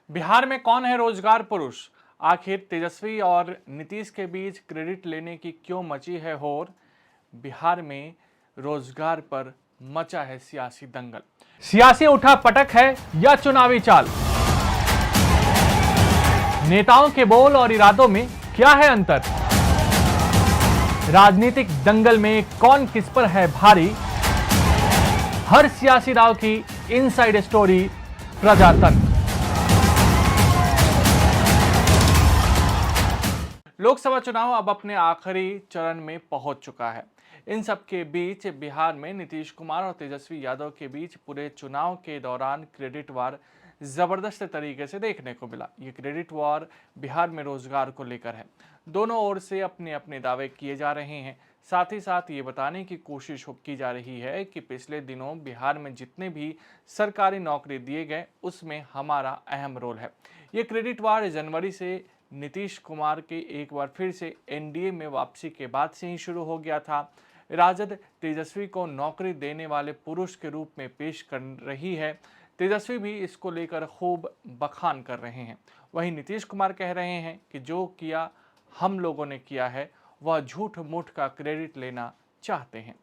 बिहार में कौन है रोजगार पुरुष? आखिर तेजस्वी और नीतीश के बीच क्रेडिट लेने की क्यों मची है होर? बिहार में रोजगार पर मचा है सियासी दंगल। सियासी उठा पटक है या चुनावी चाल? नेताओं के बोल और इरादों में क्या है अंतर? राजनीतिक दंगल में कौन किस पर है भारी? हर सियासी राव की इनसाइड स्टोरी प्रजातंत्र। लोकसभा चुनाव अब अपने आखिरी चरण में पहुंच चुका है। इन सब के बीच बिहार में नीतीश कुमार और तेजस्वी यादव के बीच पूरे चुनाव के दौरान क्रेडिट वार जबरदस्त तरीके से देखने को मिला। ये क्रेडिट वार बिहार में रोजगार को लेकर है। दोनों ओर से अपने अपने दावे किए जा रहे हैं। साथ ही साथ ये बताने की कोशिश की जा रही है कि पिछले दिनों बिहार में जितने भी सरकारी नौकरी दिए गए उसमें हमारा अहम रोल है। ये क्रेडिट वार जनवरी से नीतीश कुमार के एक बार फिर से एनडीए में वापसी के बाद से ही शुरू हो गया था। राजद तेजस्वी को नौकरी देने वाले पुरुष के रूप में पेश कर रही है। तेजस्वी भी इसको लेकर खूब बखान कर रहे हैं। वहीं नीतीश कुमार कह रहे हैं कि जो किया हम लोगों ने किया है वह झूठ मूठ का क्रेडिट लेना चाहते हैं।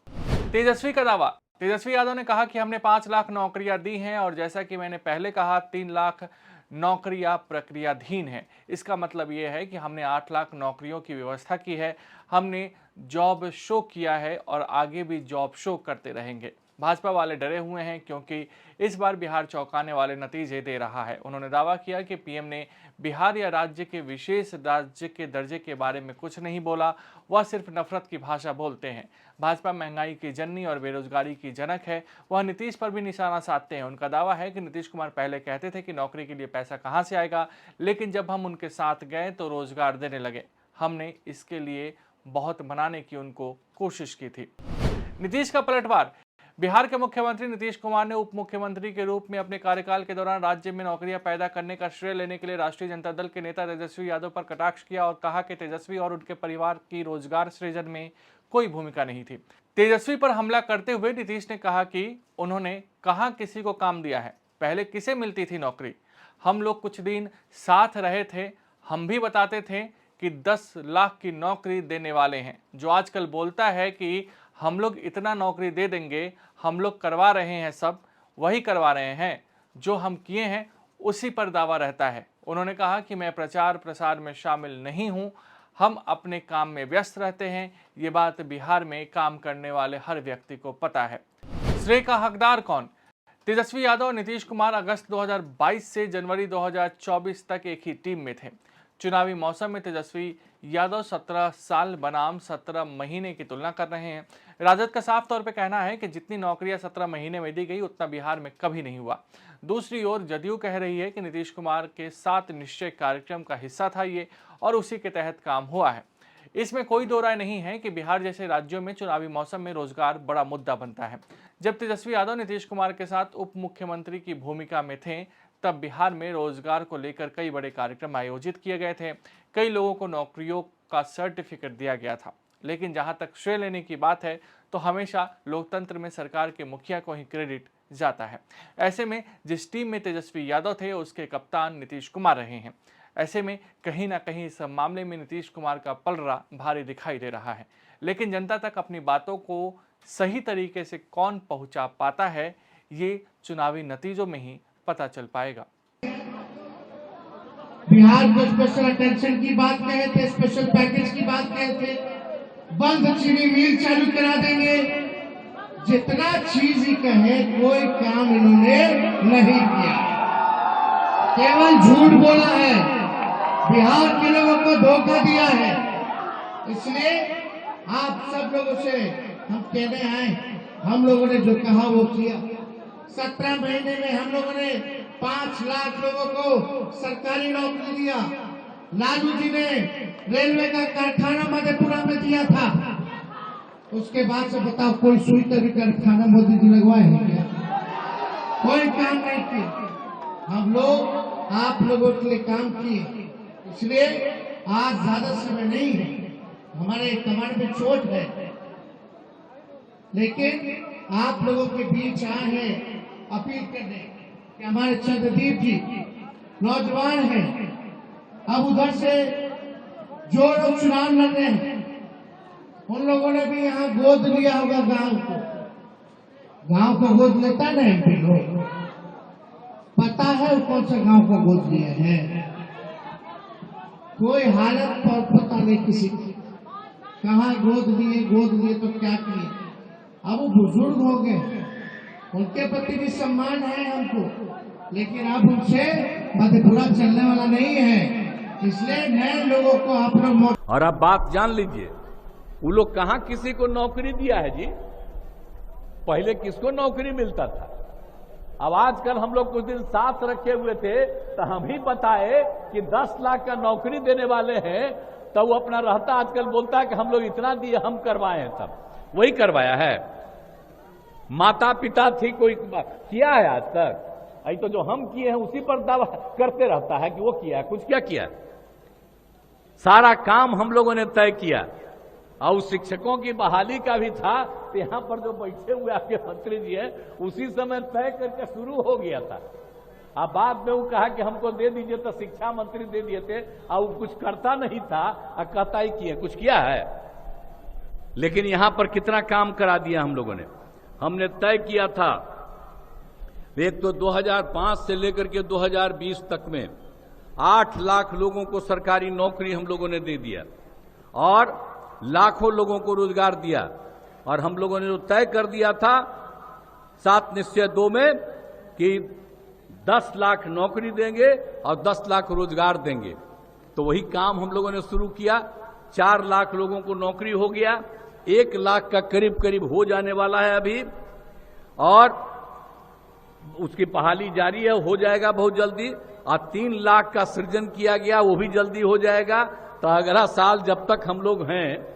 तेजस्वी का दावा। तेजस्वी यादव ने कहा कि हमने 5 लाख नौकरियां दी हैं और जैसा कि मैंने पहले कहा 3 लाख नौकरियां प्रक्रियाधीन है। इसका मतलब ये है कि हमने 8 लाख नौकरियों की व्यवस्था की है। हमने जॉब शो किया है और आगे भी जॉब शो करते रहेंगे। भाजपा वाले डरे हुए हैं क्योंकि इस बार बिहार चौंकाने वाले नतीजे दे रहा है। उन्होंने दावा किया कि पीएम ने बिहार या राज्य के विशेष राज्य के दर्जे के बारे में कुछ नहीं बोला, वह सिर्फ नफरत की भाषा बोलते हैं। भाजपा महंगाई की जननी और बेरोजगारी की जनक है। वह नीतीश पर भी निशाना साधते हैं। उनका दावा है कि नीतीश कुमार पहले कहते थे कि नौकरी के लिए पैसा कहां से आएगा, लेकिन जब हम उनके साथ गए तो रोजगार देने लगे। हमने इसके लिए बहुत मनाने की उनको कोशिश की थी। नीतीश का पलटवार। बिहार के मुख्यमंत्री नीतीश कुमार ने उप मुख्यमंत्री के रूप में अपने कार्यकाल के दौरान राज्य में नौकरियां पैदा करने का श्रेय लेने के लिए राष्ट्रीय जनता दल के नेता तेजस्वी यादव पर कटाक्ष किया और कहा कि तेजस्वी और उनके परिवार की रोजगार सृजन में कोई भूमिका नहीं थी। तेजस्वी पर हमला करते हुए नीतीश ने कहा कि उन्होंने कहां किसी को काम दिया है, पहले किसे मिलती थी नौकरी? हम लोग कुछ दिन साथ रहे थे, हम भी बताते थे कि 10 लाख की नौकरी देने वाले हैं। जो आजकल बोलता है कि हम लोग इतना नौकरी दे देंगे, हम लोग करवा रहे हैं, सब वही करवा रहे हैं, जो हम किए हैं उसी पर दावा रहता है। उन्होंने कहा कि मैं प्रचार प्रसार में शामिल नहीं हूं, हम अपने काम में व्यस्त रहते हैं। ये बात बिहार में काम करने वाले हर व्यक्ति को पता है। श्रेय का हकदार कौन? तेजस्वी यादव और नीतीश कुमार अगस्त 2022 से जनवरी 2024 तक एक ही टीम में थे। चुनावी मौसम में तेजस्वी यादव 17 साल बनाम 17 महीने की तुलना कर रहे हैं। राजद का साफ तौर पे कहना है कि जितनी नौकरियां 17 महीने में दी गई उतना बिहार में कभी नहीं हुआ। दूसरी ओर जदयू कह रही है कि नीतीश कुमार के 7 निश्चय कार्यक्रम का हिस्सा था ये और उसी के तहत काम हुआ है। इसमें कोई दो राय नहीं है कि बिहार जैसे राज्यों में चुनावी मौसम में रोजगार बड़ा मुद्दा बनता है। जब तेजस्वी यादव नीतीश कुमार के साथ उप मुख्यमंत्री की भूमिका में थे तब बिहार में रोजगार को लेकर कई बड़े कार्यक्रम आयोजित किए गए थे। कई लोगों को नौकरियों का सर्टिफिकेट दिया गया था। लेकिन जहां तक श्रेय लेने की बात है तो हमेशा लोकतंत्र में सरकार के मुखिया को ही क्रेडिट जाता है। ऐसे में जिस टीम में तेजस्वी यादव थे उसके कप्तान नीतीश कुमार रहे हैं। ऐसे में कहीं ना कहीं इस मामले में नीतीश कुमार का पलड़ा भारी दिखाई दे रहा है। लेकिन जनता तक अपनी बातों को सही तरीके से कौन पहुंचा पाता है, ये चुनावी नतीजों में ही पता चल पाएगा। बिहार को स्पेशल अटेंशन की बात कहे थे, स्पेशल पैकेज की बात कहे थे, बंद चीनी मिल चालू करा देंगे। जितना चीज ही कहे कोई काम इन्होंने नहीं किया, केवल झूठ बोला है, बिहार के लोगों को धोखा दिया है। इसलिए आप सब लोगों से हम कहने आए, हम लोगों ने जो कहा वो किया। 17 महीने में हम लोगों ने 5 लाख लोगों को सरकारी नौकरी दिया। लालू जी ने रेलवे का कारखाना मधेपुरा में दिया था। उसके बाद से बताओ कोई सुई का भी कारखाना मोदी जी लगवाए हैं क्या? कोई काम नहीं किया। हम लोग आप लोगों के लिए काम किए। इसलिए आज ज्यादा समय नहीं है, हमारे कमर में चोट है, लेकिन आप लोगों के बीच आए हैं अपील करने कि हमारे चंद्रदीप जी नौजवान हैं। अब उधर से जो लोग चुनाव लड़ रहे हैं उन लोगों ने भी यहाँ गोद लिया होगा गांव को। गांव को गोद लेता ना एमपी लोग, पता है वो कौन सा गांव को गोद लिए हैं। कोई हालत पर पता नहीं किसी की, कहाँ गोद लिए तो क्या किए। अब वो बुजुर्ग हो गए, उनके प्रति भी सम्मान है हमको, लेकिन अब उनसे मधेपुरा चलने वाला नहीं है। इसलिए नए लोगों को अपना और अब बात जान लीजिए, वो लोग कहां किसी को नौकरी दिया है जी। पहले किसको नौकरी मिलता था। अब आजकल हम लोग कुछ दिन साथ रखे हुए थे तो हम ही बताए कि 10 लाख का नौकरी देने वाले हैं, तो वो अपना रहता आजकल बोलता है कि हम लोग इतना दिए, हम करवाए हैं। तब वही करवाया है। माता पिता थी, कोई किया है आज तक? अभी तो जो हम किए हैं उसी पर दावा करते रहता है कि वो किया है। कुछ क्या किया? सारा काम हम लोगों ने तय किया। और शिक्षकों की बहाली का भी था, तो यहां पर जो बैठे हुए आपके मंत्री जी हैं उसी समय तय करके शुरू हो गया था। अब बाद में वो कहा कि हमको दे दीजिए, तो शिक्षा मंत्री दे दिए थे और वो कुछ करता नहीं था और कहता ही किया कुछ किया है। लेकिन यहां पर कितना काम करा दिया हम लोगों ने। हमने तय किया था, एक तो 2005 से लेकर के 2020 तक में 8 लाख लोगों को सरकारी नौकरी हम लोगों ने दे दिया और लाखों लोगों को रोजगार दिया। और हम लोगों ने जो तय कर दिया था 7 निश्चय 2 में कि 10 लाख नौकरी देंगे और 10 लाख रोजगार देंगे, तो वही काम हम लोगों ने शुरू किया। 4 लाख लोगों को नौकरी हो गया, 1 लाख का करीब करीब हो जाने वाला है अभी, और उसकी बहाली जारी है, हो जाएगा बहुत जल्दी। और 3 लाख का सृजन किया गया, वो भी जल्दी हो जाएगा। तो अगला साल जब तक हम लोग हैं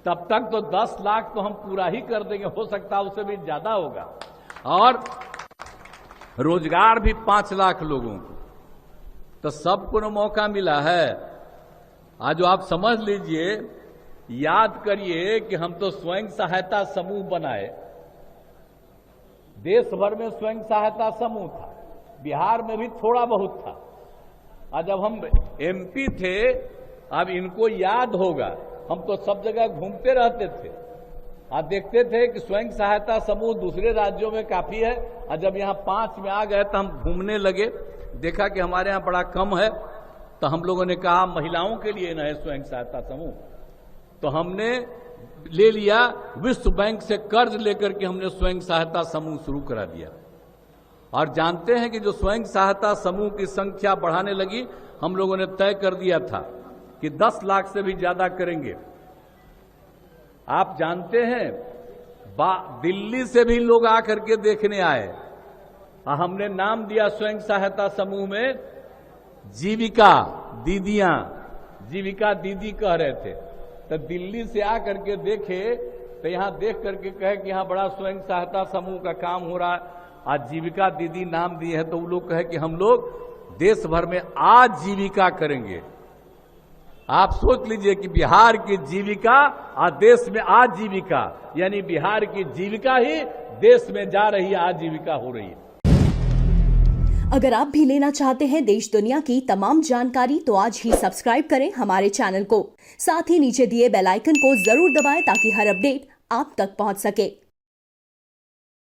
तब तक तो 10 लाख तो हम पूरा ही कर देंगे, हो सकता है उससे भी ज्यादा होगा। और रोजगार भी 5 लाख लोगों को, तो सबको न मौका मिला है। आज आप समझ लीजिए, याद करिए कि हम तो स्वयं सहायता समूह बनाए। देश भर में स्वयं सहायता समूह था, बिहार में भी थोड़ा बहुत था। और जब हम एमपी थे, अब इनको याद होगा, हम तो सब जगह घूमते रहते थे और देखते थे कि स्वयं सहायता समूह दूसरे राज्यों में काफी है। और जब यहाँ 5 में आ गए तो हम घूमने लगे, देखा कि हमारे यहाँ बड़ा कम है। तो हम लोगों ने कहा महिलाओं के लिए न है स्वयं सहायता समूह, तो हमने ले लिया, विश्व बैंक से कर्ज लेकर के हमने स्वयं सहायता समूह शुरू करा दिया। और जानते हैं कि जो स्वयं सहायता समूह की संख्या बढ़ाने लगी, हम लोगों ने तय कर दिया था कि 10 लाख से भी ज्यादा करेंगे। आप जानते हैं, दिल्ली से भी लोग आकर के देखने आए। हमने नाम दिया स्वयं सहायता समूह में जीविका दीदियां, जीविका दीदी कह रहे थे। तो दिल्ली से आकर के देखे तो यहां देख करके कहे कि यहां बड़ा स्वयं सहायता समूह का काम हो रहा है, आज जीविका दीदी नाम दिए हैं। तो वो लोग कहे कि हम लोग देश भर में आजीविका करेंगे। आप सोच लीजिए कि बिहार की जीविका और देश में आजीविका, यानी बिहार की जीविका ही देश में जा रही है, आजीविका हो रही है। अगर आप भी लेना चाहते हैं देश दुनिया की तमाम जानकारी, तो आज ही सब्सक्राइब करें हमारे चैनल को। साथ ही नीचे दिए बेल आइकन को जरूर दबाएं ताकि हर अपडेट आप तक पहुंच सके।